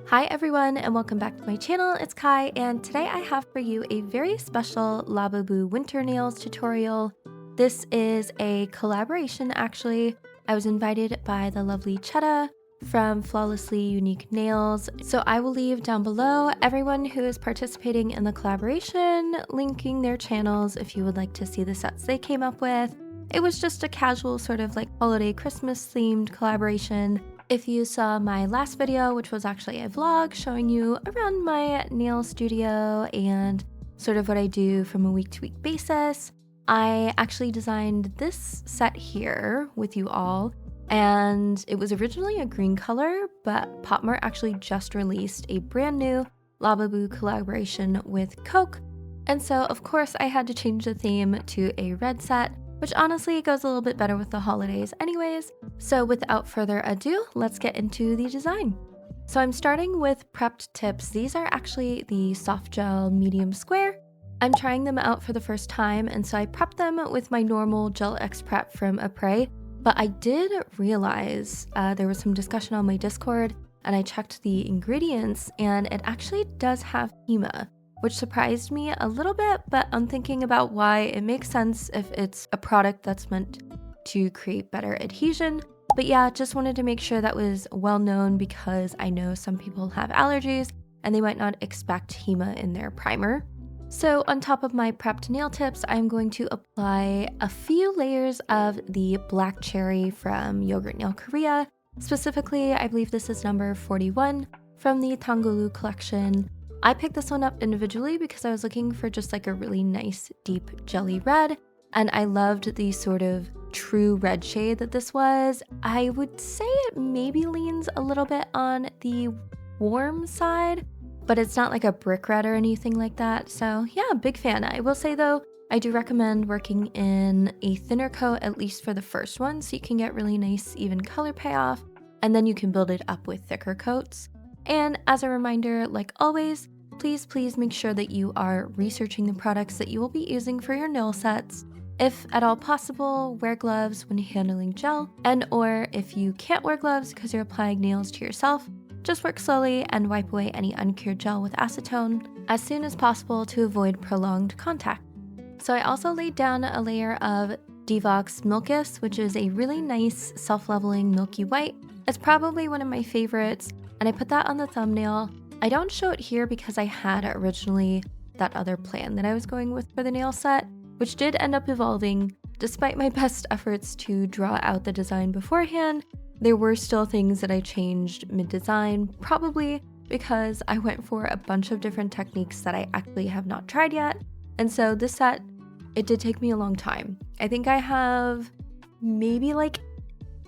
Hi everyone and welcome back to my channel. It's Kai and today I have for you a very special Labubu Winter Nails tutorial. This is a collaboration actually. I was invited by the lovely Chetta from Flawlessly Unique Nails. So I will leave down below everyone who is participating in the collaboration, linking their channels if you would like to see the sets they came up with. It was just a casual sort of like holiday Christmas themed collaboration. If you saw my last video, which was actually a vlog showing you around my nail studio and sort of what I do from a week-to-week basis, I actually designed this set here with you all, and it was originally a green color, but Popmart actually just released a brand new Labubu collaboration with Coke, and so of course I had to change the theme to a red set, which honestly goes a little bit better with the holidays anyways. So without further ado, let's get into the design. So I'm starting with prepped tips. These are actually the soft gel medium square. I'm trying them out for the first time, and so I prepped them with my normal Gel X prep from Apres, but I did realize there was some discussion on my Discord, and I checked the ingredients, and it actually does have HEMA, which surprised me a little bit, but I'm thinking about why it makes sense if it's a product that's meant to create better adhesion. But yeah, just wanted to make sure that was well known because I know some people have allergies and they might not expect HEMA in their primer. So on top of my prepped nail tips, I'm going to apply a few layers of the black cherry from Yogurt Nail Korea. Specifically, I believe this is number 41 from the Tangulu collection. I picked this one up individually because I was looking for just like a really nice deep jelly red, and I loved the sort of true red shade that this was. I would say it maybe leans a little bit on the warm side, but it's not like a brick red or anything like that. So yeah, big fan. I will say though, I do recommend working in a thinner coat, at least for the first one, so you can get really nice even color payoff, and then you can build it up with thicker coats. And as a reminder, like always, please make sure that you are researching the products that you will be using for your nail sets. If at all possible, wear gloves when handling gel, and or if you can't wear gloves because you're applying nails to yourself, just work slowly and wipe away any uncured gel with acetone as soon as possible to avoid prolonged contact. So I also laid down a layer of Devox Milkis, which is a really nice self-leveling milky white. It's probably one of my favorites, and I put that on the thumbnail. I don't show it here because I had originally that other plan that I was going with for the nail set, which did end up evolving. Despite my best efforts to draw out the design beforehand, there were still things that I changed mid-design, probably because I went for a bunch of different techniques that I actually have not tried yet. And so this set, it did take me a long time. I think I have maybe like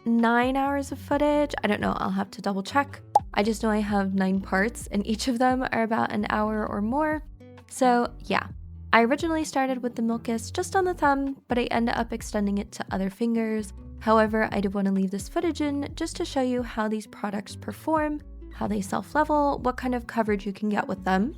9 hours of footage. I don't know, I'll have to double check. I just know I have 9 parts and each of them are about an hour or more. So yeah, I originally started with the Milkis just on the thumb, but I ended up extending it to other fingers. However, I did want to leave this footage in just to show you how these products perform, how they self-level, what kind of coverage you can get with them.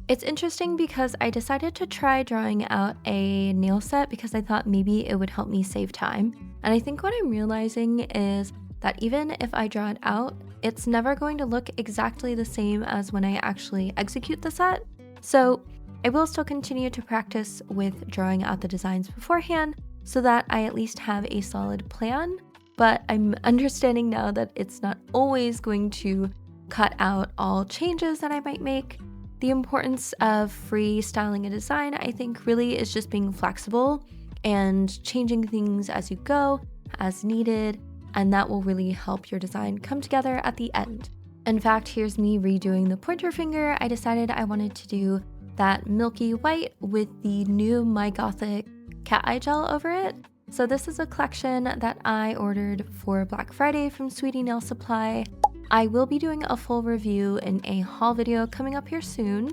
It's interesting because I decided to try drawing out a nail set because I thought maybe it would help me save time. And I think what I'm realizing is that even if I draw it out, it's never going to look exactly the same as when I actually execute the set. So I will still continue to practice with drawing out the designs beforehand so that I at least have a solid plan, but I'm understanding now that it's not always going to cut out all changes that I might make. The importance of freestyling a design, I think, really is just being flexible and changing things as you go, as needed, and that will really help your design come together at the end. In fact, here's me redoing the pointer finger. I decided I wanted to do that milky white with the new Migothic cat eye gel over it. So this is a collection that I ordered for Black Friday from Sweetie Nail Supply. I will be doing a full review in a haul video coming up here soon.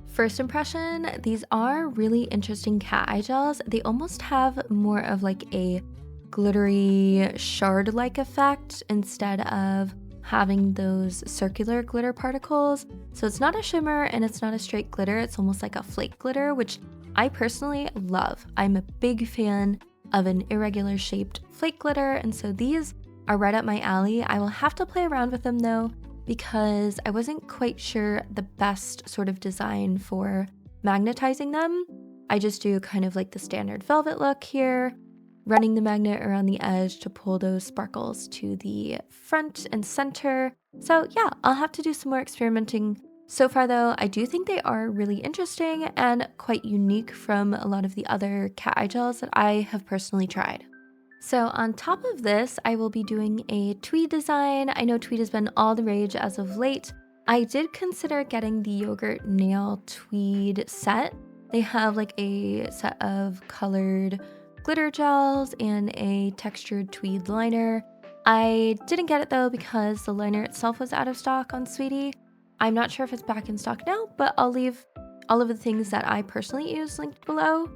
First impression, these are really interesting cat eye gels. They almost have more of like a glittery shard-like effect instead of having those circular glitter particles. So it's not a shimmer and it's not a straight glitter. It's almost like a flake glitter, which I personally love. I'm a big fan of an irregular shaped flake glitter, and so these are right up my alley. I will have to play around with them though because I wasn't quite sure the best sort of design for magnetizing them. I just do kind of like the standard velvet look here, running the magnet around the edge to pull those sparkles to the front and center. So yeah, I'll have to do some more experimenting. So far though, I do think they are really interesting and quite unique from a lot of the other cat eye gels that I have personally tried. So on top of this, I will be doing a tweed design. I know tweed has been all the rage as of late. I did consider getting the yogurt nail tweed set. They have like a set of colored glitter gels and a textured tweed liner. I didn't get it though because the liner itself was out of stock on Sweetie. I'm not sure if it's back in stock now, but I'll leave all of the things that I personally use linked below.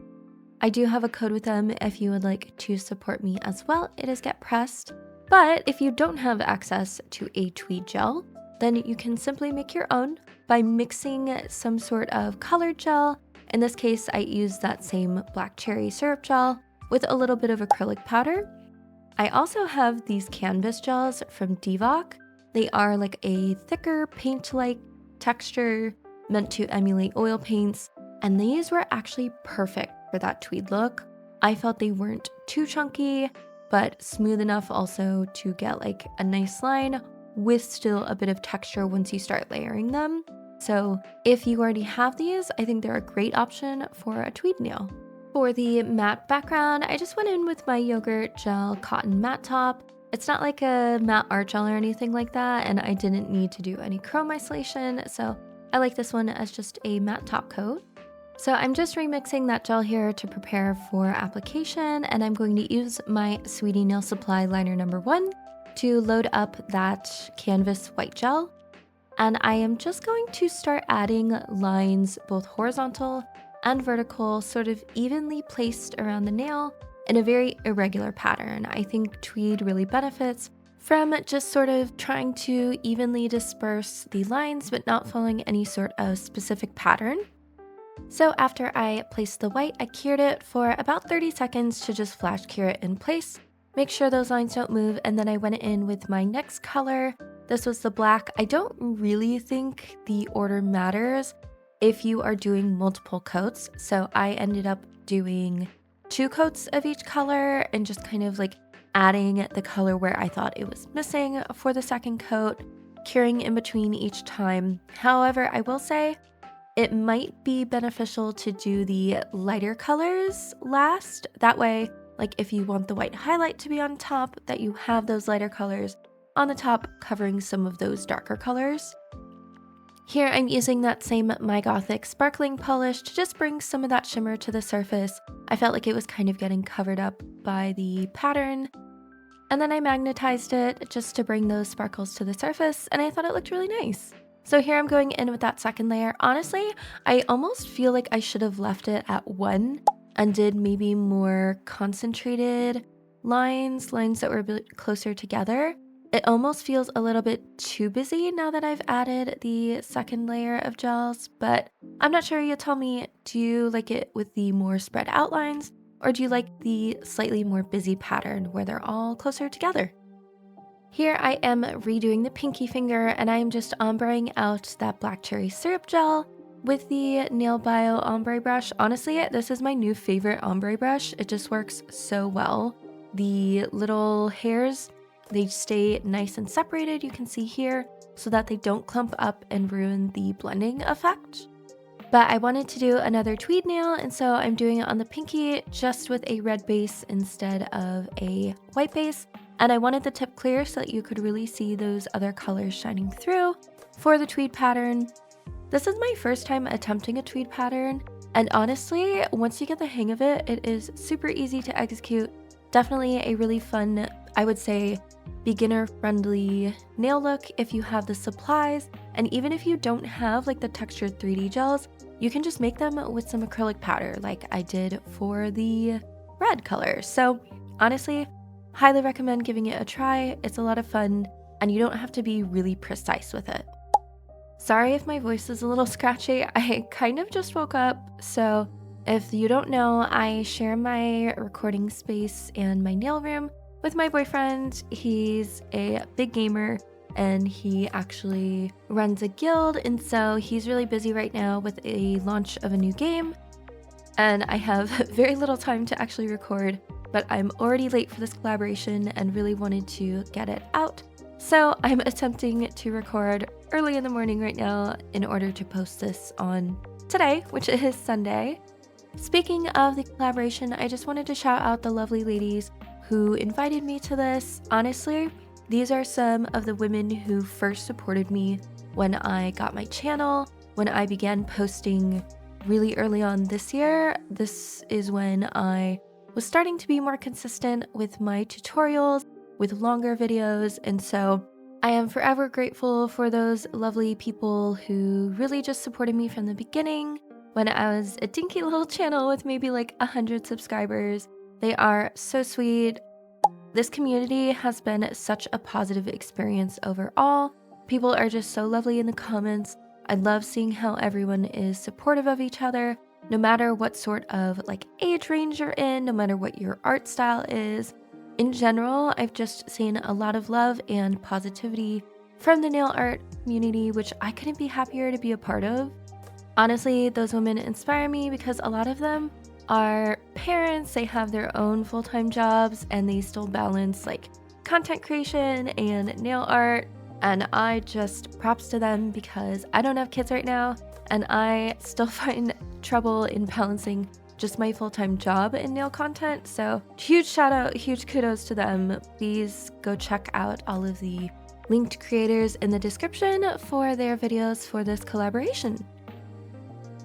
I do have a code with them if you would like to support me as well. It is Get Pressed. But if you don't have access to a tweed gel, then you can simply make your own by mixing some sort of colored gel. In this case, I used that same black cherry syrup gel with a little bit of acrylic powder. I also have these canvas gels from Divock. They are like a thicker paint-like texture meant to emulate oil paints, and these were actually perfect for that tweed look. I felt they weren't too chunky, but smooth enough also to get like a nice line with still a bit of texture once you start layering them. So if you already have these, I think they're a great option for a tweed nail. For the matte background, I just went in with my yogurt gel cotton matte top. It's not like a matte art gel or anything like that, and I didn't need to do any chrome isolation, so I like this one as just a matte top coat. So I'm just remixing that gel here to prepare for application, and I'm going to use my Sweetie Nail Supply liner number 1 to load up that canvas white gel. And I am just going to start adding lines, both horizontal and vertical, sort of evenly placed around the nail in a very irregular pattern. I think tweed really benefits from just sort of trying to evenly disperse the lines but not following any sort of specific pattern. So after I placed the white, I cured it for about 30 seconds to just flash cure it in place. Make sure those lines don't move, and then I went in with my next color. This was the black. I don't really think the order matters if you are doing multiple coats, so I ended up doing 2 coats of each color and just kind of like adding the color where I thought it was missing for the second coat, curing in between each time. However, I will say it might be beneficial to do the lighter colors last. That way, like if you want the white highlight to be on top, that you have those lighter colors on the top covering some of those darker colors. Here I'm using that same Migothic Sparkling polish to just bring some of that shimmer to the surface. I felt like it was kind of getting covered up by the pattern. And then I magnetized it just to bring those sparkles to the surface, and I thought it looked really nice. So here I'm going in with that second layer. Honestly, I almost feel like I should have left it at 1 and did maybe more concentrated lines that were a bit closer together. It almost feels a little bit too busy now that I've added the second layer of gels, but I'm not sure. You tell me, do you like it with the more spread out lines, or do you like the slightly more busy pattern where they're all closer together? Here I am redoing the pinky finger, and I am just ombreing out that black cherry syrup gel with the Nail Bio ombre brush. Honestly, this is my new favorite ombre brush. It just works so well. The little hairs, they stay nice and separated, you can see here, so that they don't clump up and ruin the blending effect. But I wanted to do another tweed nail, and so I'm doing it on the pinky just with a red base instead of a white base. And I wanted the tip clear so that you could really see those other colors shining through for the tweed pattern. This is my first time attempting a tweed pattern, and honestly, once you get the hang of it, it is super easy to execute. Definitely a really fun, I would say, beginner-friendly nail look if you have the supplies. And even if you don't have like the textured 3D gels, you can just make them with some acrylic powder like I did for the red color. So honestly, highly recommend giving it a try. It's a lot of fun, and you don't have to be really precise with it. Sorry if my voice is a little scratchy. I kind of just woke up, so if you don't know, I share my recording space and my nail room with my boyfriend. He's a big gamer, and he actually runs a guild, and so he's really busy right now with a launch of a new game, and I have very little time to actually record, but I'm already late for this collaboration and really wanted to get it out. So I'm attempting to record early in the morning right now in order to post this on today, which is Sunday. Speaking of the collaboration, I just wanted to shout out the lovely ladies who invited me to this. Honestly, these are some of the women who first supported me when I got my channel, when I began posting really early on this year. This is when I was starting to be more consistent with my tutorials, with longer videos, and so I am forever grateful for those lovely people who really just supported me from the beginning when I was a dinky little channel with maybe like 100 subscribers. They are so sweet. This community has been such a positive experience overall. People are just so lovely in the comments. I love seeing how everyone is supportive of each other, no matter what sort of like age range you're in, no matter what your art style is. In general, I've just seen a lot of love and positivity from the nail art community, which I couldn't be happier to be a part of. Honestly, those women inspire me because a lot of them are parents, they have their own full-time jobs, and they still balance like content creation and nail art. And I just props to them because I don't have kids right now, and I still find trouble in balancing just my full-time job in nail content. So huge shout out, huge kudos to them. Please go check out all of the linked creators in the description for their videos for this collaboration.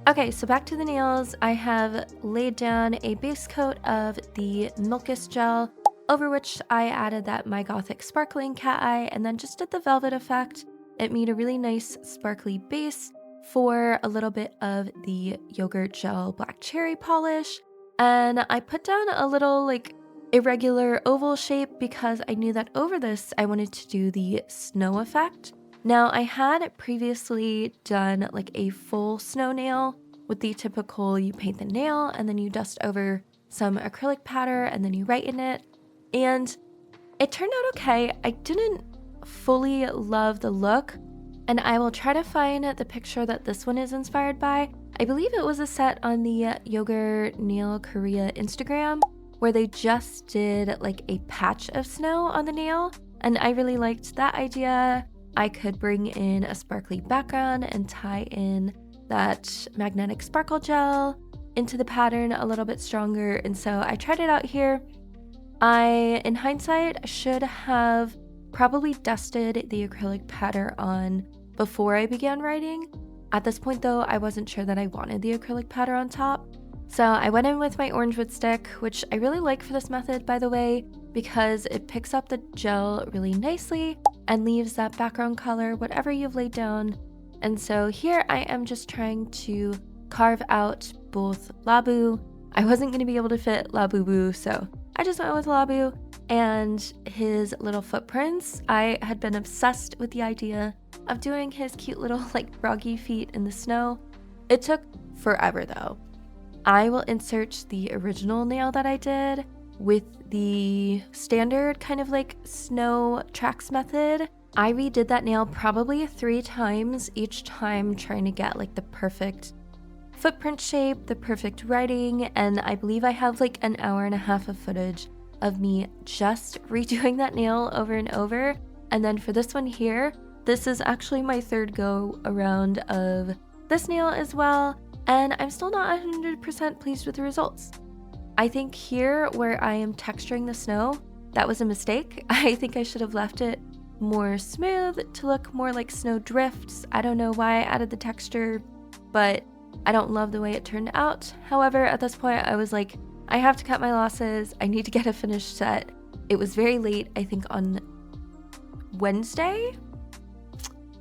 Okay, so back to the nails. I have laid down a base coat of the Milkus gel, over which I added that Migothic Sparkling cat eye, and then just did the velvet effect. It made a really nice sparkly base for a little bit of the yogurt gel black cherry polish. And I put down a little like irregular oval shape because I knew that over this I wanted to do the snow effect. Now, I had previously done like a full snow nail with the typical you paint the nail and then you dust over some acrylic powder and then you write in it. And it turned out okay. I didn't fully love the look, and I will try to find the picture that this one is inspired by. I believe it was a set on the Yogurt Nail Korea Instagram where they just did like a patch of snow on the nail, and I really liked that idea. I could bring in a sparkly background and tie in that magnetic sparkle gel into the pattern a little bit stronger, and so I tried it out here. I, in hindsight, should have probably dusted the acrylic powder on before I began writing. At this point though, I wasn't sure that I wanted the acrylic powder on top. So I went in with my orange wood stick, which I really like for this method, by the way, because it picks up the gel really nicely and leaves that background color, whatever you've laid down. And so here I am just trying to carve out both Labu. I wasn't going to be able to fit Labubu, so I just went with Labu, and his little footprints. I had been obsessed with the idea of doing his cute little like froggy feet in the snow. It took forever though. I will insert the original nail that I did with the standard kind of like snow tracks method. I redid that nail probably 3 times, each time trying to get like the perfect footprint shape, the perfect writing, and I believe I have like an hour and a half of footage of me just redoing that nail over and over. And then for this one here, this is actually my 3rd go around of this nail as well, and I'm still not 100% pleased with the results. I think here where I am texturing the snow, that was a mistake. I think I should have left it more smooth to look more like snow drifts. I don't know why I added the texture, but I don't love the way it turned out. However, at this point I was like, I have to cut my losses. I need to get a finished set. It was very late, I think on Wednesday?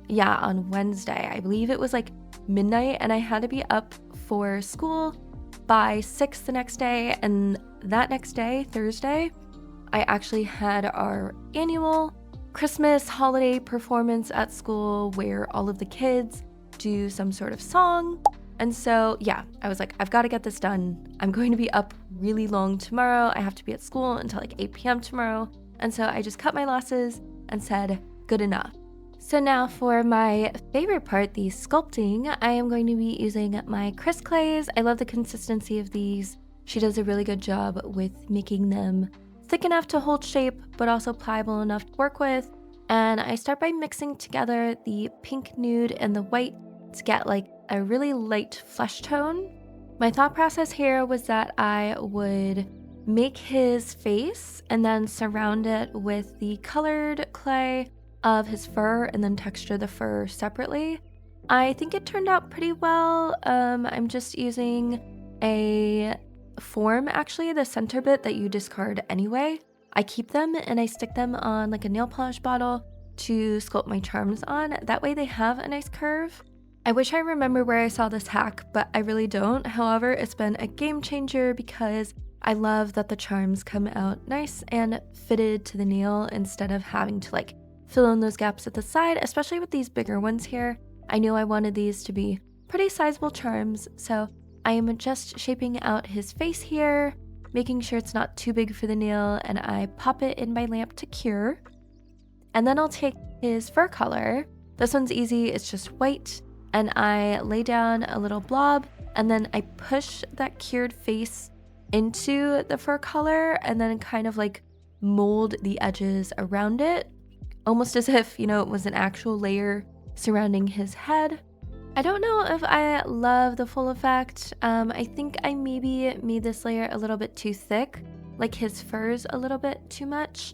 Yeah, on Wednesday. I believe it was like midnight, and I had to be up for school by 6 the next day. And that next day, Thursday, I actually had our annual Christmas holiday performance at school where all of the kids do some sort of song. And so, yeah, I was like, I've got to get this done. I'm going to be up really long tomorrow. I have to be at school until like 8 p.m. tomorrow. And so I just cut my losses and said, good enough. So now for my favorite part, the sculpting, I am going to be using my Chris clays. I love the consistency of these. She does a really good job with making them thick enough to hold shape, but also pliable enough to work with. And I start by mixing together the pink nude and the white to get like a really light flesh tone. My thought process here was that I would make his face and then surround it with the colored clay of his fur and then texture the fur separately. I think it turned out pretty well. I'm just using a form, actually, the center bit that you discard anyway. I keep them and I stick them on like a nail polish bottle to sculpt my charms on. That way they have a nice curve. I wish I remember where I saw this hack, but I really don't. However, it's been a game changer because I love that the charms come out nice and fitted to the nail instead of having to like fill in those gaps at the side, especially with these bigger ones here. I knew I wanted these to be pretty sizable charms, so I am just shaping out his face here, making sure it's not too big for the nail, and I pop it in my lamp to cure. And then I'll take his fur color. This one's easy, it's just white, and I lay down a little blob, and then I push that cured face into the fur color and then kind of like mold the edges around it, almost as if, you know, it was an actual layer surrounding his head. I don't know if I love the full effect. I think I maybe made this layer a little bit too thick, like his fur's a little bit too much.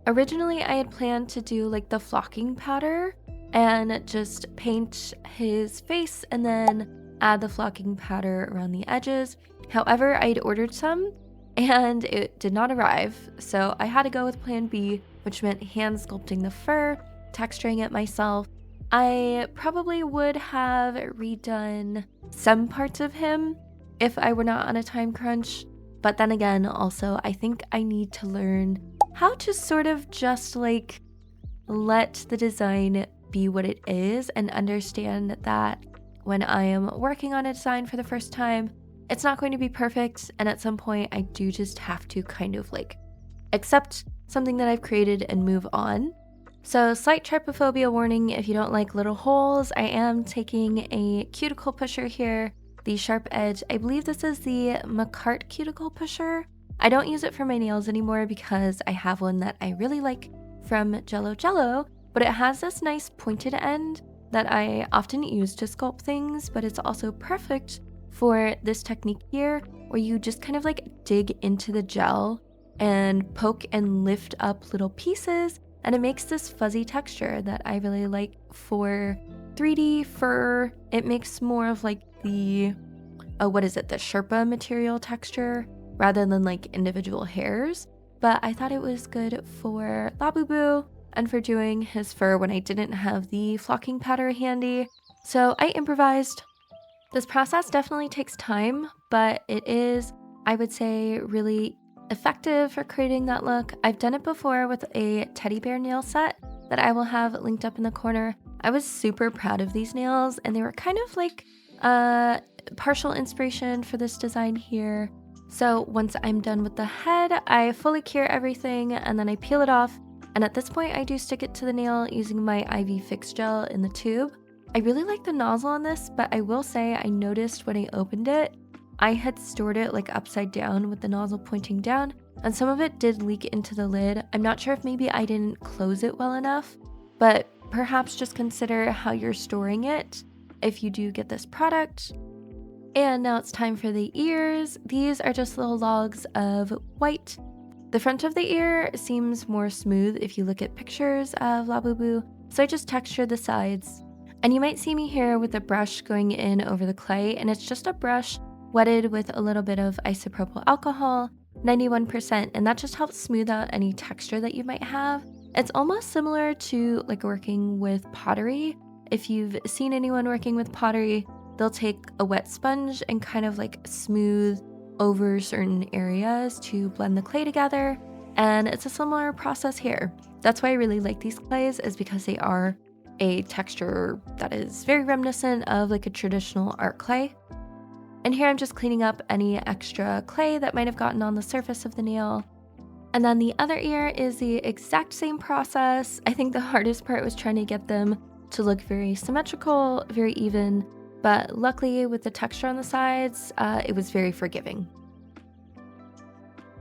Originally, I had planned to do like the flocking powder and just paint his face and then add the flocking powder around the edges. However, I had ordered some and it did not arrive, so I had to go with plan B, which meant hand sculpting the fur, texturing it myself. I probably would have redone some parts of him if I were not on a time crunch, but then again, also, I think I need to learn how to sort of just like let the design be what it is and understand that when I am working on a design for the first time, it's not going to be perfect, and at some point I do just have to kind of like accept something that I've created and move on. So slight trypophobia warning if you don't like little holes. I am taking a cuticle pusher here, the sharp edge. I believe this is the Migothic cuticle pusher. I don't use it for my nails anymore because I have one that I really like from Jello, but it has this nice pointed end that I often use to sculpt things, but it's also perfect for this technique here where you just kind of like dig into the gel and poke and lift up little pieces, and it makes this fuzzy texture that I really like for 3D fur. It makes more of like the, the Sherpa material texture rather than like individual hairs, but I thought it was good for Labubu and for doing his fur when I didn't have the flocking powder handy, so I improvised. This process definitely takes time, but it is, I would say, really effective for creating that look. I've done it before with a teddy bear nail set that I will have linked up in the corner. I was super proud of these nails, and they were kind of like partial inspiration for this design here. So once I'm done with the head, I fully cure everything and then I peel it off. And at this point, I do stick it to the nail using my IV Fix gel in the tube. I really like the nozzle on this, but I will say I noticed when I opened it, I had stored it like upside down with the nozzle pointing down, and some of it did leak into the lid. I'm not sure if maybe I didn't close it well enough, but perhaps just consider how you're storing it if you do get this product. And now it's time for the ears. These are just little logs of white. The front of the ear seems more smooth if you look at pictures of Labubu, so I just textured the sides. And you might see me here with a brush going in over the clay, and it's just a brush wetted with a little bit of isopropyl alcohol, 91%, and that just helps smooth out any texture that you might have. It's almost similar to like working with pottery. If you've seen anyone working with pottery, they'll take a wet sponge and kind of like smooth over certain areas to blend the clay together, and it's a similar process here. That's why I really like these clays, is because they are a texture that is very reminiscent of like a traditional art clay. And here I'm just cleaning up any extra clay that might have gotten on the surface of the nail. And then the other ear is the exact same process. I think the hardest part was trying to get them to look very symmetrical, very even, but luckily with the texture on the sides, it was very forgiving.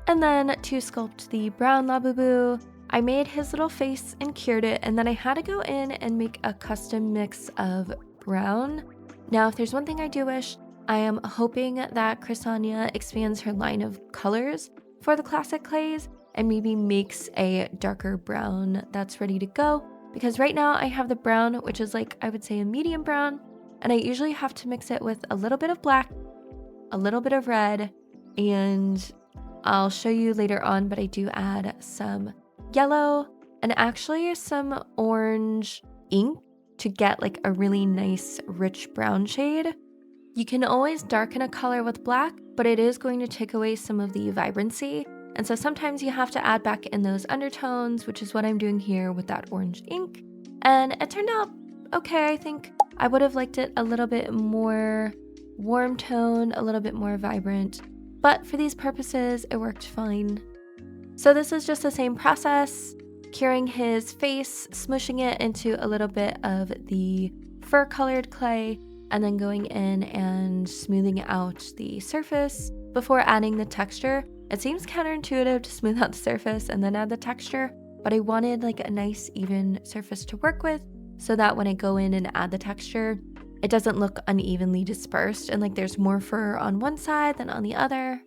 And then to sculpt the brown Labubu, I made his little face and cured it, and then I had to go in and make a custom mix of brown. Now, if there's one thing I do wish, I am hoping that Chrisania expands her line of colors for the classic clays and maybe makes a darker brown that's ready to go, because right now I have the brown, which is like, I would say a medium brown, and I usually have to mix it with a little bit of black, a little bit of red, and I'll show you later on, but I do add some yellow and actually some orange ink to get like a really nice rich brown shade. You can always darken a color with black, but it is going to take away some of the vibrancy. And so sometimes you have to add back in those undertones, which is what I'm doing here with that orange ink. And it turned out okay. I think I would have liked it a little bit more warm tone, a little bit more vibrant, but for these purposes, it worked fine. So this is just the same process, curing his face, smooshing it into a little bit of the fur-colored clay, and then going in and smoothing out the surface before adding the texture. It seems counterintuitive to smooth out the surface and then add the texture, but I wanted like a nice even surface to work with so that when I go in and add the texture, it doesn't look unevenly dispersed and like there's more fur on one side than on the other.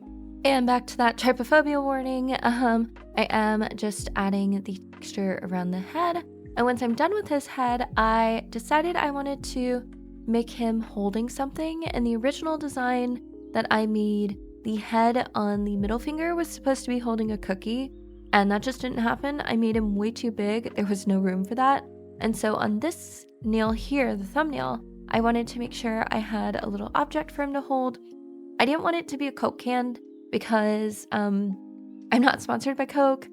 And back to that trypophobia warning, I am just adding the texture around the head. And once I'm done with his head, I decided I wanted to make him holding something. In the original design that I made, the head on the middle finger was supposed to be holding a cookie, and that just didn't happen. I made him way too big. There was no room for that. And so on this nail here, the thumbnail, I wanted to make sure I had a little object for him to hold. I didn't want it to be a Coke can because I'm not sponsored by Coke.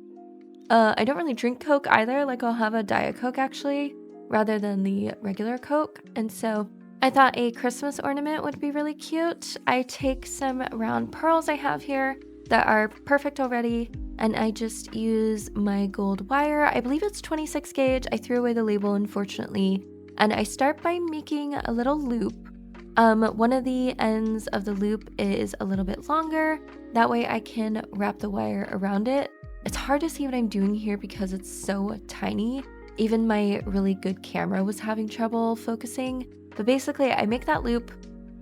I don't really drink Coke either. Like I'll have a Diet Coke actually, rather than the regular Coke. And so I thought a Christmas ornament would be really cute. I take some round pearls I have here that are perfect already, and I just use my gold wire. I believe it's 26 gauge. I threw away the label, unfortunately. And I start by making a little loop. One of the ends of the loop is a little bit longer. That way I can wrap the wire around it. It's hard to see what I'm doing here because it's so tiny. Even my really good camera was having trouble focusing. But basically I make that loop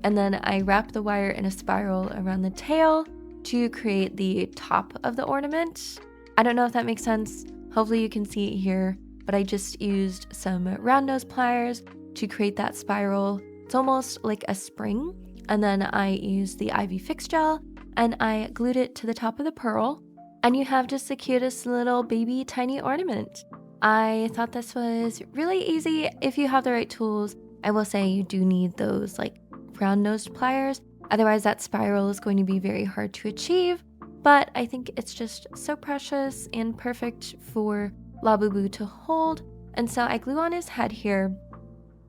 and then I wrap the wire in a spiral around the tail to create the top of the ornament. I don't know if that makes sense. Hopefully you can see it here. But I just used some round nose pliers to create that spiral. It's almost like a spring. And then I used the Ivy Fix Gel and I glued it to the top of the pearl. And you have just the cutest little baby tiny ornament. I thought this was really easy if you have the right tools. I will say you do need those like round nosed pliers. Otherwise that spiral is going to be very hard to achieve. But I think it's just so precious and perfect for Labubu to hold. And so I glue on his head here.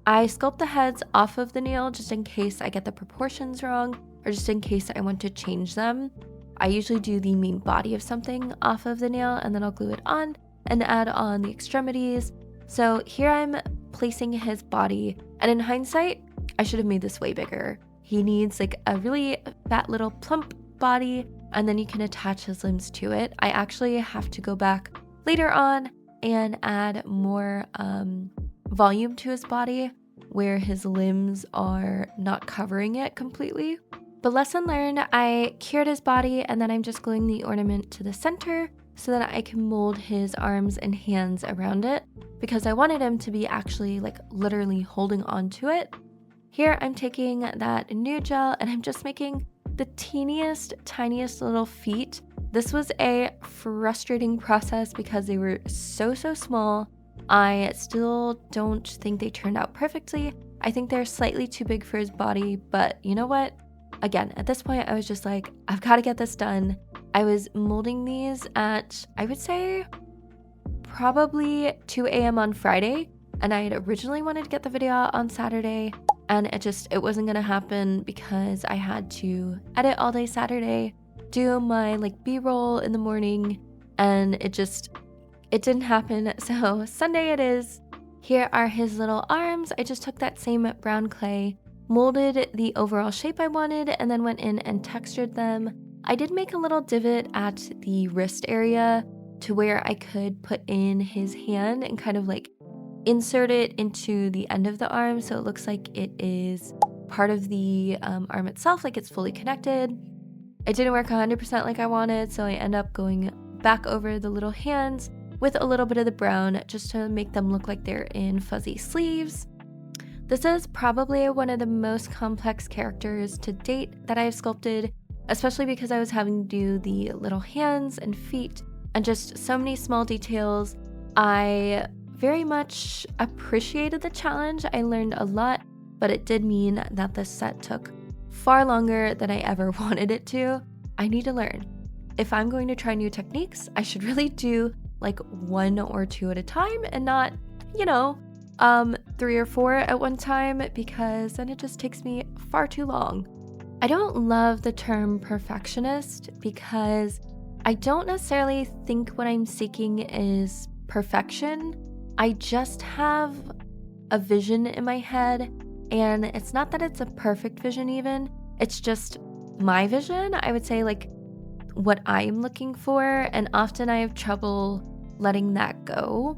I sculpt the heads off of the nail just in case I get the proportions wrong or just in case I want to change them. I usually do the main body of something off of the nail and then I'll glue it on and add on the extremities. So here I'm placing his body, and in hindsight, I should have made this way bigger. He needs like a really fat little plump body and then you can attach his limbs to it. I actually have to go back later on and add more volume to his body where his limbs are not covering it completely. But lesson learned, I cured his body and then I'm just gluing the ornament to the center so that I can mold his arms and hands around it because I wanted him to be actually like literally holding on to it. Here I'm taking that nude gel and I'm just making the teeniest, tiniest little feet. This was a frustrating process because they were so small. I still don't think they turned out perfectly. I think they're slightly too big for his body, but you know what? Again, at this point, I was just like, I've got to get this done. I was molding these at, I would say, probably 2 a.m. on Friday, and I had originally wanted to get the video out on Saturday, and it wasn't gonna happen because I had to edit all day Saturday, do my like B-roll in the morning, and it didn't happen. So Sunday it is. Here are his little arms. I just took that same brown clay, molded the overall shape I wanted, and then went in and textured them. I did make a little divot at the wrist area to where I could put in his hand and kind of like insert it into the end of the arm so it looks like it is part of the arm itself, like it's fully connected. It didn't work 100% like I wanted, so I end up going back over the little hands with a little bit of the brown just to make them look like they're in fuzzy sleeves. This is probably one of the most complex characters to date that I've sculpted, especially because I was having to do the little hands and feet and just so many small details. I very much appreciated the challenge. I learned a lot, but it did mean that this set took far longer than I ever wanted it to. I need to learn. If I'm going to try new techniques, I should really do like 1 or 2 at a time and not, 3 or 4 at one time, because then it just takes me far too long. I don't love the term perfectionist because I don't necessarily think what I'm seeking is perfection. I just have a vision in my head, and it's not that it's a perfect vision even, it's just my vision. I would say like what I'm looking for, and often I have trouble letting that go.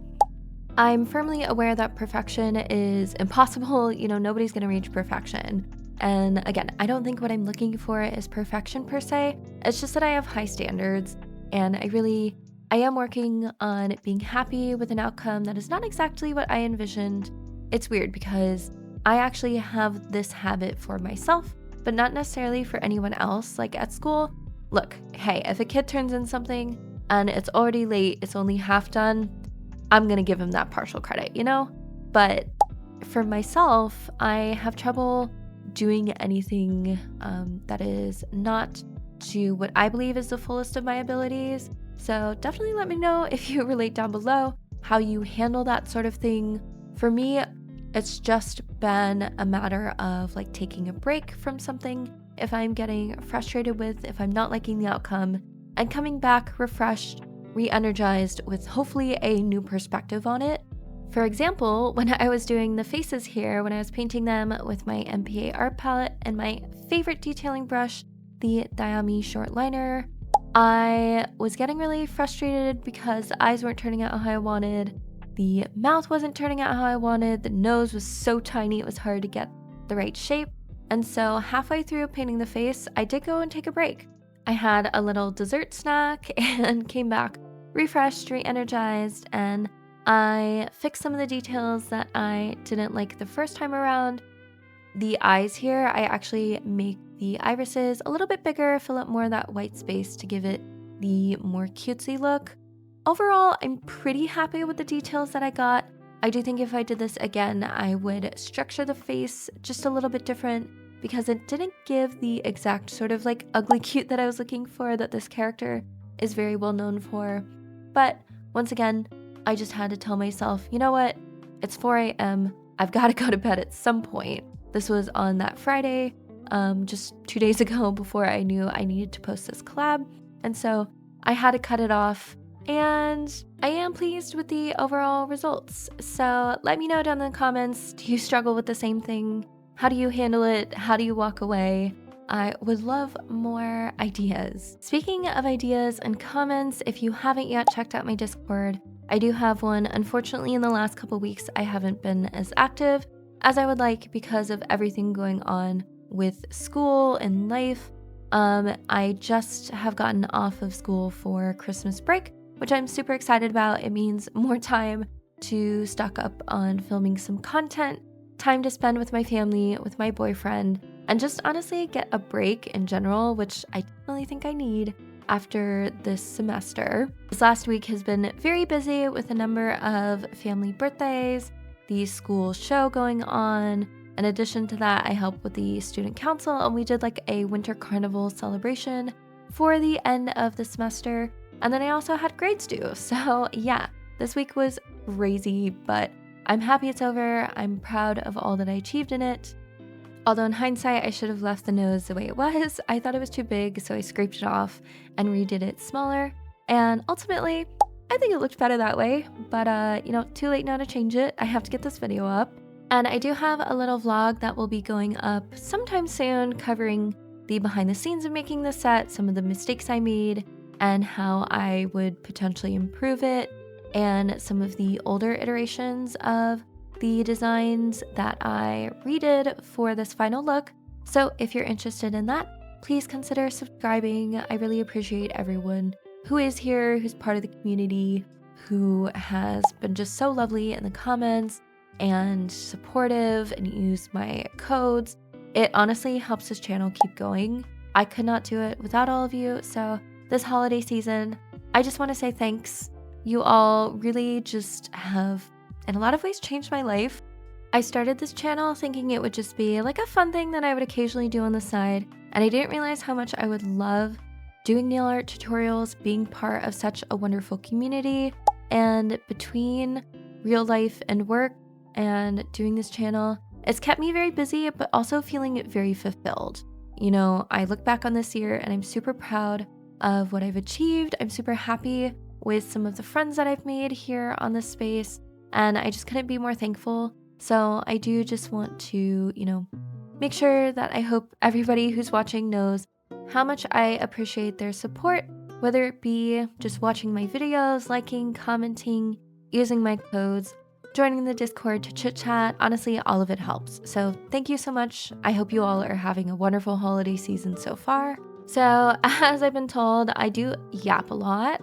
I'm firmly aware that perfection is impossible. Nobody's gonna reach perfection. And again, I don't think what I'm looking for is perfection per se. It's just that I have high standards, and I am working on being happy with an outcome that is not exactly what I envisioned. It's weird because I actually have this habit for myself, but not necessarily for anyone else. Like at school, look, hey, if a kid turns in something and it's already late, it's only half done, I'm gonna give him that partial credit, But for myself, I have trouble doing anything that is not to what I believe is the fullest of my abilities. So definitely let me know if you relate down below how you handle that sort of thing. For me, it's just been a matter of like taking a break from something if I'm getting frustrated with, if I'm not liking the outcome, and coming back refreshed, re-energized with hopefully a new perspective on it. For example, when I was doing the faces here, when I was painting them with my MPA art palette and my favorite detailing brush, the Dayami short liner, I was getting really frustrated because the eyes weren't turning out how I wanted, the mouth wasn't turning out how I wanted, the nose was so tiny it was hard to get the right shape. And so halfway through painting the face, I did go and take a break. I had a little dessert snack and came back refreshed, re-energized, and I fixed some of the details that I didn't like the first time around. The eyes here, I actually make the irises a little bit bigger, fill up more of that white space to give it the more cutesy look. Overall, I'm pretty happy with the details that I got. I do think if I did this again, I would structure the face just a little bit different because it didn't give the exact sort of like ugly cute that I was looking for that this character is very well known for. But once again, I just had to tell myself, you know what? It's 4 a.m. I've got to go to bed at some point. This was on that Friday, just 2 days ago before I knew I needed to post this collab. And so I had to cut it off. And I am pleased with the overall results. So let me know down in the comments, do you struggle with the same thing? How do you handle it? How do you walk away? I would love more ideas. Speaking of ideas and comments, if you haven't yet checked out my Discord, I do have one. Unfortunately, in the last couple weeks, I haven't been as active as I would like because of everything going on with school and life. I just have gotten off of school for Christmas break, which I'm super excited about. It means more time to stock up on filming some content, time to spend with my family, with my boyfriend, and just honestly get a break in general, which I definitely think I need after this semester. This last week has been very busy with a number of family birthdays, the school show going on. In addition to that, I helped with the student council, and we did like a winter carnival celebration for the end of the semester. And then I also had grades due. So yeah, this week was crazy, but I'm happy it's over. I'm proud of all that I achieved in it. Although in hindsight, I should have left the nose the way it was. I thought it was too big, so I scraped it off and redid it smaller. And ultimately, I think it looked better that way, but too late now to change it. I have to get this video up. And I do have a little vlog that will be going up sometime soon covering the behind the scenes of making the set, some of the mistakes I made, and how I would potentially improve it, and some of the older iterations of the designs that I redid for this final look. So if you're interested in that, please consider subscribing. I really appreciate everyone who is here, who's part of the community, who has been just so lovely in the comments and supportive and use my codes. It honestly helps this channel keep going. I could not do it without all of you. So this holiday season, I just want to say thanks. You all really just have, in a lot of ways, changed my life. I started this channel thinking it would just be like a fun thing that I would occasionally do on the side, and I didn't realize how much I would love doing nail art tutorials, being part of such a wonderful community, and between real life and work and doing this channel, it's kept me very busy, but also feeling very fulfilled. You know, I look back on this year and I'm super proud of what I've achieved. I'm super happy with some of the friends that I've made here on this space, and I just couldn't be more thankful. So I do just want to, make sure that I hope everybody who's watching knows how much I appreciate their support, whether it be just watching my videos, liking, commenting, using my codes, joining the Discord to chit chat. Honestly, all of it helps. So thank you so much. I hope you all are having a wonderful holiday season so far. So as I've been told, I do yap a lot.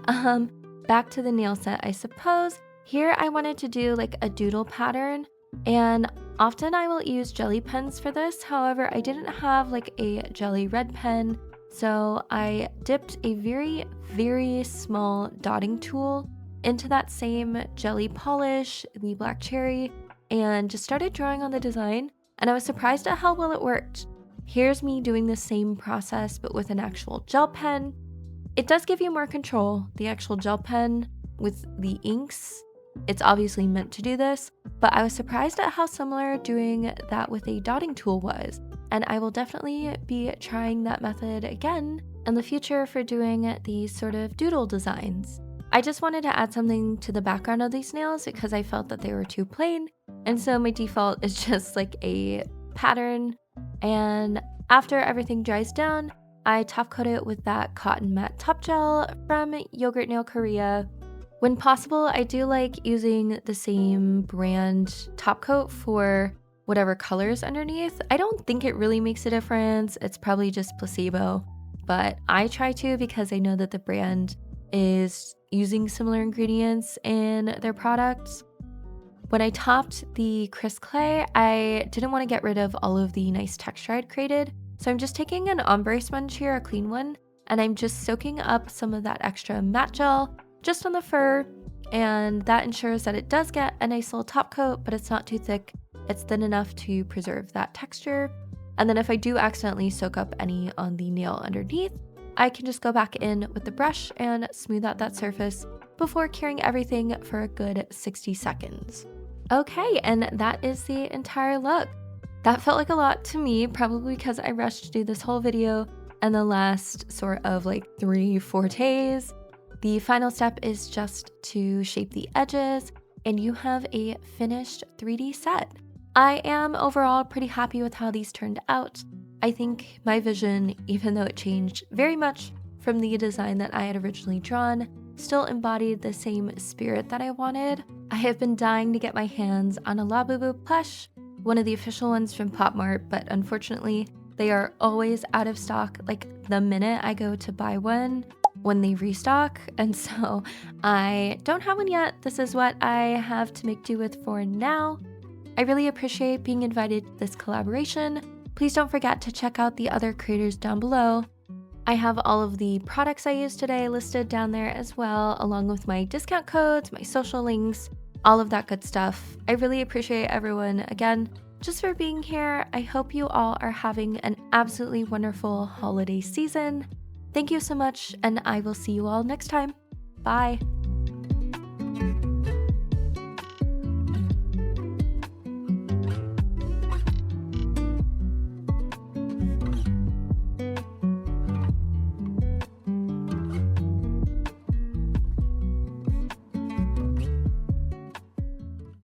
Back to the nail set, I suppose. Here I wanted to do like a doodle pattern, and often I will use jelly pens for this. However, I didn't have like a jelly red pen, so I dipped a very, very small dotting tool into that same jelly polish, the black cherry, and just started drawing on the design, and I was surprised at how well it worked. Here's me doing the same process but with an actual gel pen. It does give you more control, the actual gel pen with the inks. It's obviously meant to do this, but I was surprised at how similar doing that with a dotting tool was, and I will definitely be trying that method again in the future for doing these sort of doodle designs. I just wanted to add something to the background of these nails because I felt that they were too plain, and so my default is just like a pattern. And after everything dries down, I top coat it with that cotton matte top gel from Yogurt Nail Korea. When possible, I do like using the same brand top coat for whatever colors underneath. I don't think it really makes a difference. It's probably just placebo, but I try to because I know that the brand is using similar ingredients in their products. When I topped the Crisp Clay, I didn't want to get rid of all of the nice texture I'd created, so I'm just taking an ombre sponge here, a clean one, and I'm just soaking up some of that extra matte gel just on the fur, and that ensures that it does get a nice little top coat, but it's not too thick. It's thin enough to preserve that texture. And then if I do accidentally soak up any on the nail underneath, I can just go back in with the brush and smooth out that surface before curing everything for a good 60 seconds. Okay, and that is the entire look. That felt like a lot to me, probably because I rushed to do this whole video and the last sort of like 3-4 days. The final step is just to shape the edges, and you have a finished 3D set. I am overall pretty happy with how these turned out. I think my vision, even though it changed very much from the design that I had originally drawn, still embodied the same spirit that I wanted. I have been dying to get my hands on a Labubu plush, one of the official ones from popmart, but unfortunately, they are always out of stock like the minute I go to buy one when they restock, and so I don't have one yet. This is what I have to make do with for now. I really appreciate being invited to this collaboration. Please don't forget to check out the other creators down below. I have all of the products I used today listed down there as well, along with my discount codes, my social links, all of that good stuff. I really appreciate everyone again just for being here. I hope you all are having an absolutely wonderful holiday season. Thank you so much, and I will see you all next time. Bye.